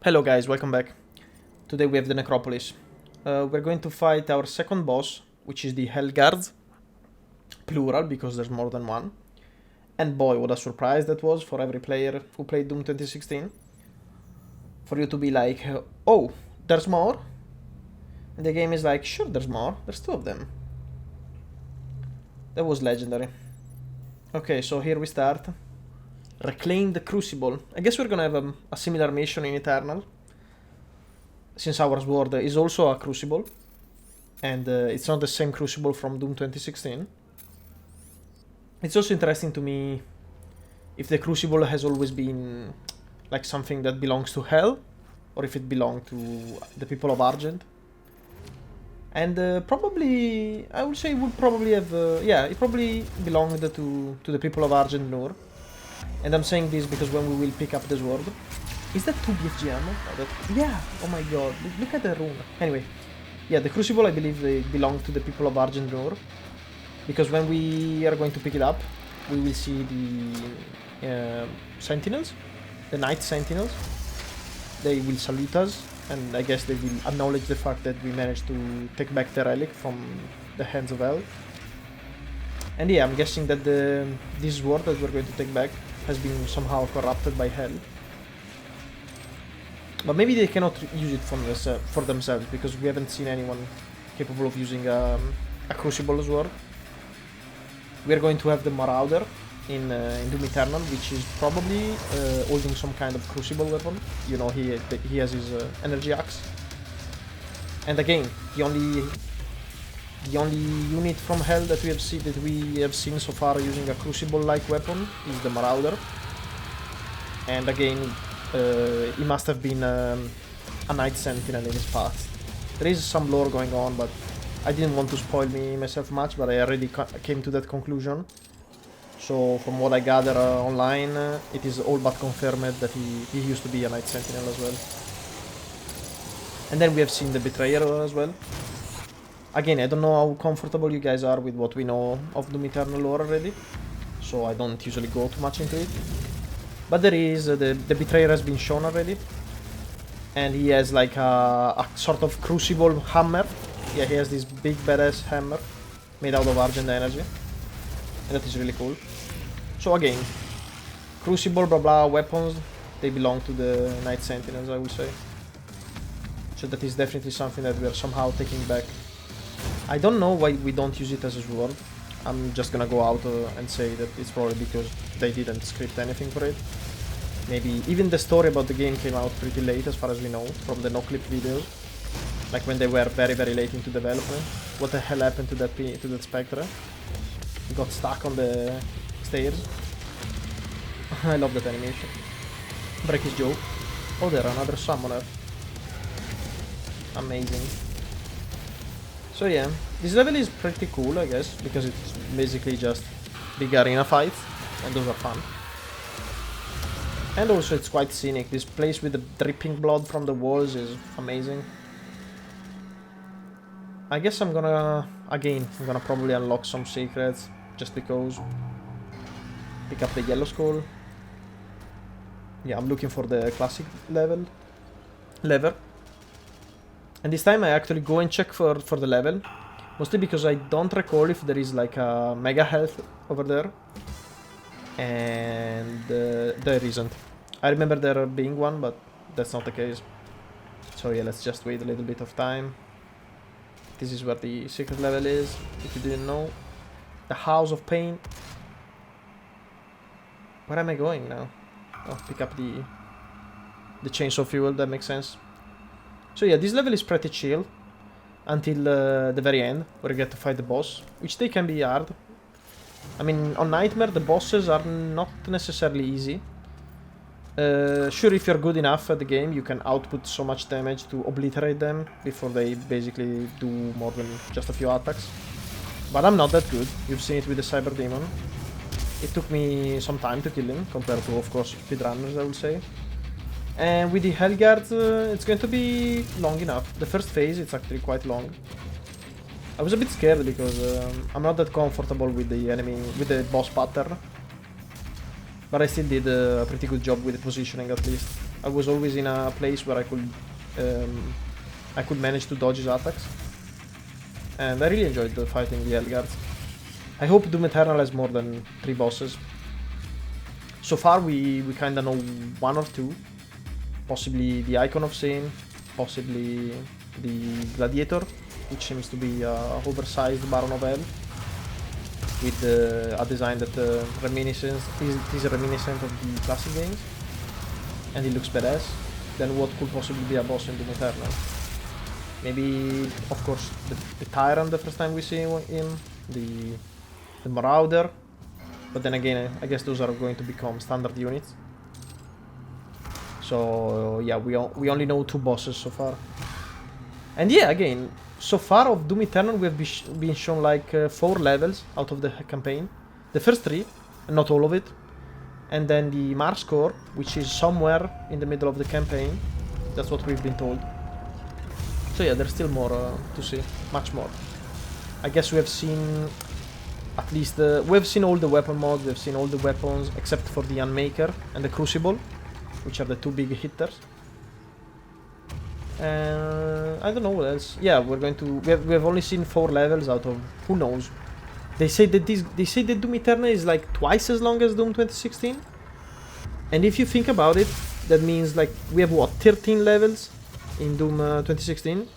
Hello guys, welcome back. Today we have the Necropolis. We're going to fight our second boss, which is the Hellguards. Plural, because there's more than one. And boy, what a surprise that was for every player who played Doom 2016. For you to be like, oh, there's more? And the game is like, sure, there's more. There's two of them. That was legendary. Okay, so here we start. Reclaim the Crucible. I guess we're gonna have a similar mission in Eternal. Since our sword is also a Crucible. And it's not the same Crucible from Doom 2016. It's also interesting to me if the Crucible has always been like something that belongs to Hell, or if it belonged to the people of Argent. And probably, I would say it would probably have, yeah, it probably belonged to the people of Argent Nur. And I'm saying this because when we will pick up the sword... Is that 2 BFG ammo? Yeah, oh my god, look at the rune. Anyway, yeah, the Crucible, I believe they belong to the people of Argent Nur. Because when we are going to pick it up, we will see the Sentinels, the Night Sentinels. They will salute us, and I guess they will acknowledge the fact that we managed to take back the relic from the hands of Hell. And yeah, I'm guessing that this sword that we're going to take back has been somehow corrupted by Hell. But maybe they cannot use it for themselves, because we haven't seen anyone capable of using a Crucible sword. We are going to have the Marauder in Doom Eternal, which is probably holding some kind of Crucible weapon. You know, he has his energy axe. And again, the only unit from Hell that we have seen so far using a Crucible-like weapon is the Marauder. And again, he must have been a Night Sentinel in his past. There is some lore going on, but I didn't want to spoil myself much, but I already came to that conclusion. So from what I gather online, it is all but confirmed that he used to be a Night Sentinel as well. And then we have seen the Betrayer as well. Again, I don't know how comfortable you guys are with what we know of Doom Eternal lore already, so I don't usually go too much into it. But there is, the Betrayer has been shown already, and he has like a sort of Crucible hammer. Yeah, he has this big badass hammer made out of Argent energy, and that is really cool. So again, Crucible blah blah weapons, they belong to the Night Sentinels, I would say. So that is definitely something that we are somehow taking back. I don't know why we don't use it as a sword. I'm just gonna go out and say that it's probably because they didn't script anything for it. Maybe even the story about the game came out pretty late, as far as we know, from the no-clip videos. Like when they were very late into development. What the hell happened to that Spectre? He got stuck on the stairs. I love that animation. Break his jaw. Oh, there, another summoner. Amazing. So yeah, this level is pretty cool, I guess, because it's basically just big arena fights, and those are fun. And also it's quite scenic. This place with the dripping blood from the walls is amazing. I guess I'm gonna probably unlock some secrets, just because. Pick up the yellow skull. Yeah, I'm looking for the classic lever. And this time I actually go and check for the level. Mostly because I don't recall if there is like a mega health over there. And there isn't. I remember there being one, but that's not the case. So yeah, let's just wait a little bit of time. This is where the secret level is, if you didn't know. The House of Pain. Where am I going now? Oh, pick up the chainsaw fuel, that makes sense. So yeah, this level is pretty chill until the very end, where you get to fight the boss, which they can be hard. I mean, on Nightmare, the bosses are not necessarily easy. Sure, if you're good enough at the game, you can output so much damage to obliterate them before they basically do more than just a few attacks. But I'm not that good. You've seen it with the Cyber Demon. It took me some time to kill him, compared to, of course, speedrunners, I would say. And with the Hellguards, it's going to be long enough. The first phase, it's actually quite long. I was a bit scared because I'm not that comfortable with the boss pattern. But I still did a pretty good job with the positioning, at least. I was always in a place where I could manage to dodge his attacks. And I really enjoyed fighting the Elgards. I hope Doom Eternal has more than 3 bosses. So far we kinda know 1 or 2. Possibly the Icon of Sin, possibly the Gladiator, which seems to be a oversized Baron of Hell, with a design that is reminiscent of the classic games, and it looks badass. Then what could possibly be a boss in Doom Eternal? Maybe, of course, the Tyrant the first time we see him, the Marauder, but then again, I guess those are going to become standard units. So yeah, we only know 2 bosses so far. And yeah, again, so far of Doom Eternal we have been shown like 4 levels out of the campaign. The first 3, and not all of it. And then the Mars core, which is somewhere in the middle of the campaign. That's what we've been told. So yeah, there's still more to see, much more. I guess we have seen at least we have seen all the weapon mods, we've seen all the weapons except for the Unmaker and the Crucible, which are the 2 big hitters. I don't know what else. Yeah, we're going to. We have only seen 4 levels out of who knows. They say that Doom Eternal is like twice as long as Doom 2016. And if you think about it, that means like we have what, 13 levels in Doom 2016.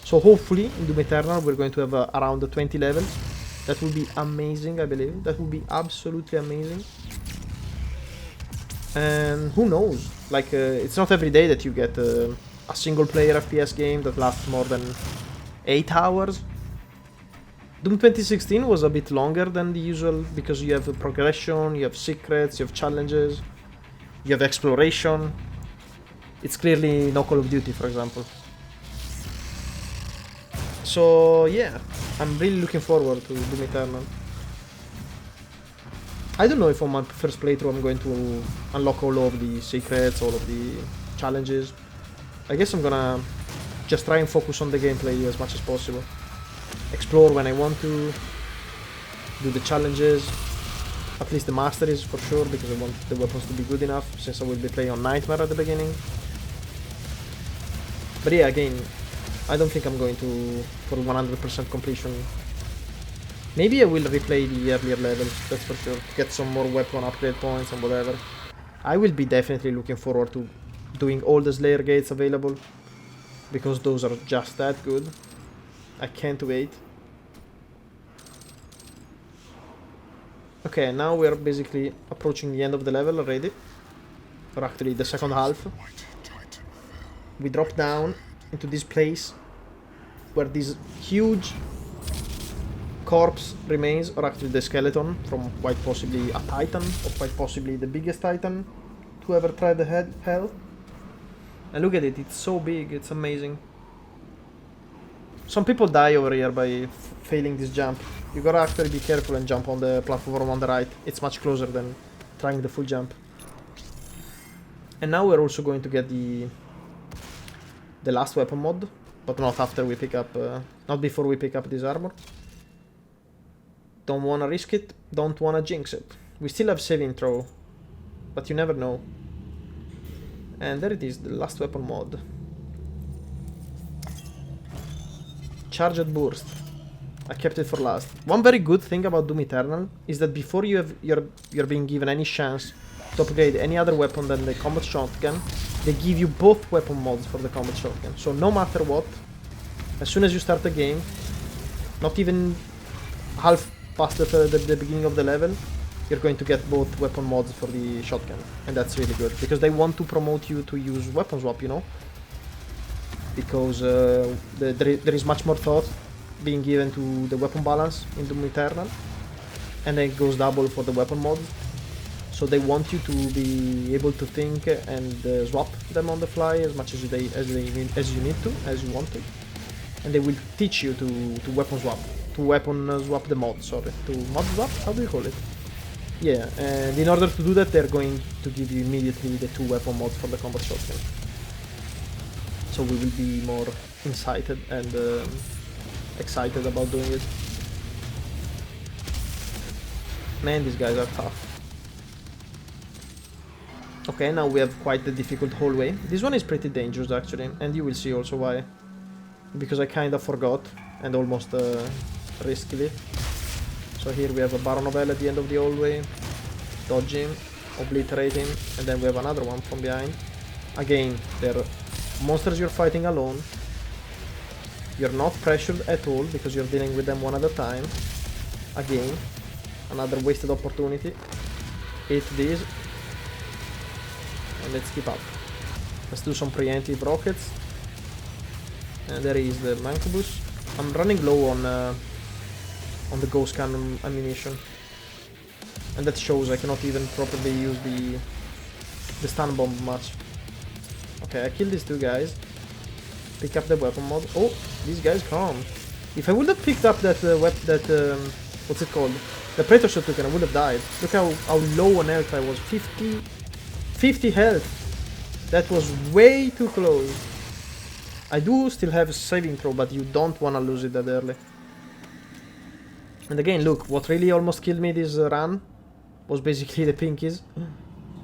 So hopefully in Doom Eternal we're going to have around 20 levels. That would be amazing, I believe. That would be absolutely amazing. And who knows? Like it's not every day that you get a single player FPS game that lasts more than 8 hours. Doom 2016 was a bit longer than the usual because you have progression, you have secrets, you have challenges, you have exploration. It's clearly no Call of Duty, for example. So yeah, I'm really looking forward to Doom Eternal. I don't know if on my first playthrough I'm going to unlock all of the secrets, all of the challenges. I guess I'm gonna just try and focus on the gameplay as much as possible. Explore when I want to, do the challenges, at least the masteries for sure, because I want the weapons to be good enough, since I will be playing on Nightmare at the beginning. But yeah, again, I don't think I'm going to for 100% completion. Maybe I will replay the earlier levels, that's for sure, to get some more weapon upgrade points and whatever. I will be definitely looking forward to doing all the Slayer gates available, because those are just that good. I can't wait. Okay, now we are basically approaching the end of the level already. Or actually the second half. We drop down into this place where this huge corpse remains, or actually the skeleton from quite possibly a titan, or quite possibly the biggest titan to ever tread the hell. And look at it, it's so big, it's amazing. Some people die over here by failing this jump. You gotta actually be careful and jump on the platform on the right. It's much closer than trying the full jump. And now we're also going to get the last weapon mod, but not after we pick up, not before we pick up this armor. Don't wanna risk it, don't wanna jinx it. We still have saving throw, but you never know. And there it is, the last weapon mod. Charged burst. I kept it for last. One very good thing about Doom Eternal is that before you're being given any chance to upgrade any other weapon than the combat shotgun, they give you both weapon mods for the combat shotgun. So no matter what, as soon as you start the game, not even half past the beginning of the level, you're going to get both weapon mods for the shotgun. And that's really good, because they want to promote you to use weapon swap, you know? Because there is much more thought being given to the weapon balance in Doom Eternal, and then it goes double for the weapon mod. So they want you to be able to think and swap them on the fly as much as you need to, as you want to, and they will teach you to weapon swap, swap the mod. Sorry, to mod swap. How do you call it? Yeah, and in order to do that, they're going to give you immediately the 2 weapon mods for the combat shotgun. So we will be more incited and excited about doing it. Man, these guys are tough. Okay, now we have quite the difficult hallway. This one is pretty dangerous actually, and you will see also why. Because I kinda forgot, and almost risked. So here we have a Baron Novel at the end of the hallway. Dodging, obliterating, and then we have another one from behind. Again, they're monsters you're fighting alone. You're not pressured at all because you're dealing with them one at a time. Again, another wasted opportunity. Hit these. And let's keep up. Let's do some preemptive rockets. And there is the Mancubus. I'm running low on the ghost cannon ammunition. And that shows I cannot even properly use the stun bomb much. Okay, I killed these two guys. Pick up the weapon mod. Oh, these guys come. If I would have picked up that what's it called? The Praetor Shot token, I would have died. Look how low on health I was. 50 health. That was way too close. I do still have a saving throw, but you don't want to lose it that early. And again, look, what really almost killed me this run was basically the pinkies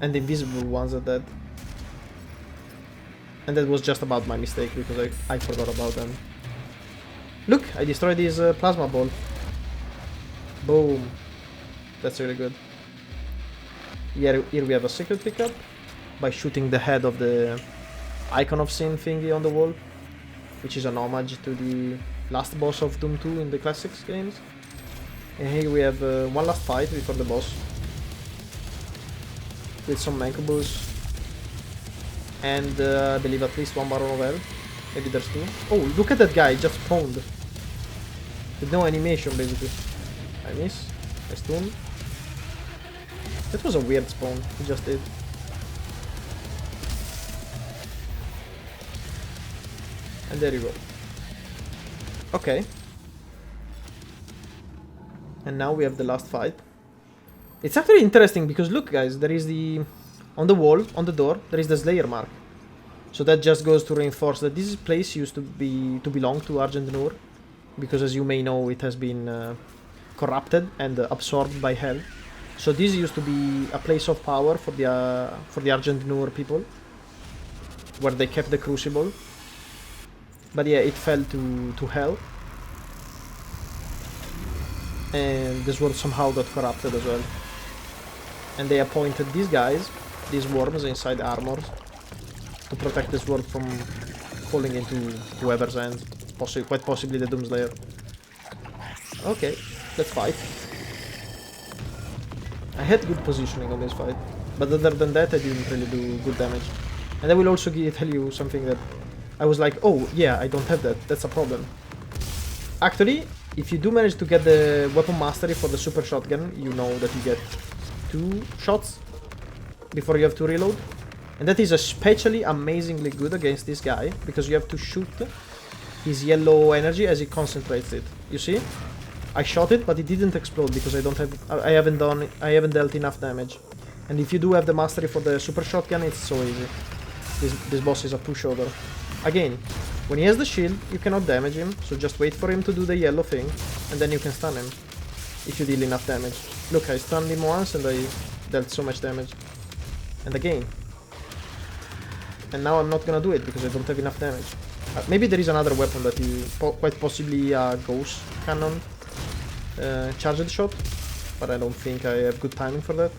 and the invisible ones at that. And that was just about my mistake because I forgot about them. Look, I destroyed this plasma ball. Boom. That's really good. Here we have a secret pickup by shooting the head of the Icon of Sin thingy on the wall, which is an homage to the last boss of Doom 2 in the classics games. And here we have one last fight before the boss with some Mancubus and I believe at least one Baron Novel. Maybe there's two. Oh, look at that guy, just spawned with no animation basically. I miss. I stun. That was a weird spawn, he just did. And there you go. Okay. And now we have the last fight. It's actually interesting because look guys, there is the... on the wall, on the door, there is the Slayer mark. So that just goes to reinforce that this place used to belong to Argent Noor. Because as you may know, it has been corrupted and absorbed by Hell. So this used to be a place of power for the Argent Noor people, where they kept the Crucible. But yeah, it fell to Hell. And this world somehow got corrupted as well. And they appointed these guys, these worms inside armors, to protect this world from falling into whoever's hands. Quite possibly the Doomslayer. Okay, let's fight. I had good positioning on this fight, but other than that I didn't really do good damage. And I will also tell you something that I was like, oh yeah, I don't have that, that's a problem. Actually, if you do manage to get the weapon mastery for the super shotgun, you know that you get 2 shots before you have to reload. And that is especially amazingly good against this guy, because you have to shoot his yellow energy as he concentrates it. You see? I shot it, but it didn't explode because I haven't dealt enough damage. And if you do have the mastery for the super shotgun, it's so easy. This boss is a pushover. Again, when he has the shield, you cannot damage him, so just wait for him to do the yellow thing, and then you can stun him, if you deal enough damage. Look, I stunned him once and I dealt so much damage. And again. And now I'm not gonna do it because I don't have enough damage. Maybe there is another weapon that you... quite possibly a ghost cannon charged shot, but I don't think I have good timing for that.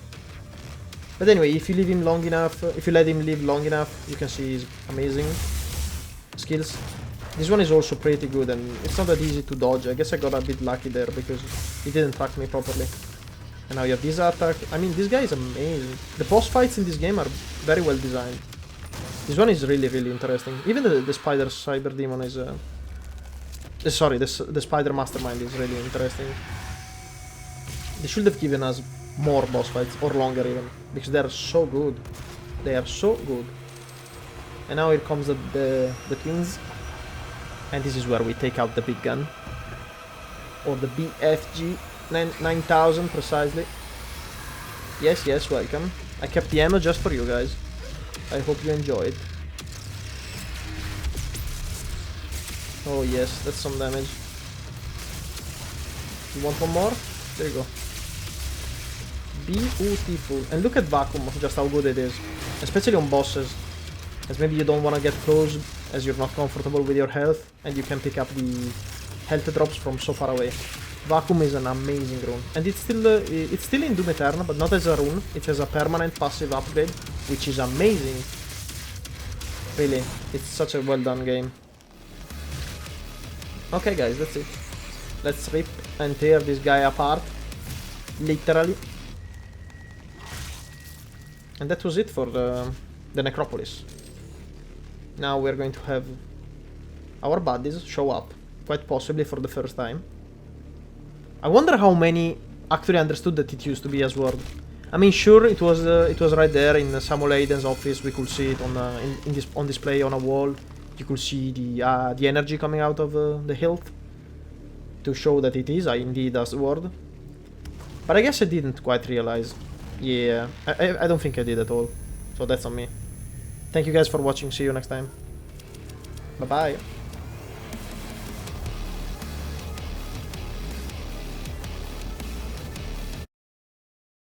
But anyway, if you leave him long enough, if you let him live long enough, you can see his amazing skills. This one is also pretty good, and it's not that easy to dodge. I guess I got a bit lucky there because he didn't track me properly. And now you have this attack. I mean, this guy is amazing. The boss fights in this game are very well designed. This one is really, really interesting. Even the Spider Cyber Demon is... sorry, the Spider Mastermind is really interesting. They should have given us more boss fights, or longer even, because they are so good. They are so good. And now here comes the twins. And this is where we take out the big gun. Or the BFG 9000 precisely. Yes, yes, welcome. I kept the ammo just for you guys. I hope you enjoyed. Oh yes, that's some damage. You want one more? There you go. beautiful. And look at Vacuum, just how good it is. Especially on bosses. As maybe you don't want to get close, as you're not comfortable with your health, and you can pick up the health drops from so far away. Vacuum is an amazing rune. And it's still in Doom Eternal, but not as a rune. It has a permanent passive upgrade, which is amazing. Really, it's such a well done game. Okay guys, that's it. Let's rip and tear this guy apart. Literally. And that was it for the Necropolis. Now we're going to have our buddies show up, quite possibly for the first time. I wonder how many actually understood that it used to be a sword. I mean, sure, it was right there in Samuel Aiden's office. We could see it on display on a wall. You could see the energy coming out of the hilt to show that it is indeed a sword. But I guess I didn't quite realize. Yeah, I don't think I did at all. So that's on me. Thank you guys for watching. See you next time. Bye bye.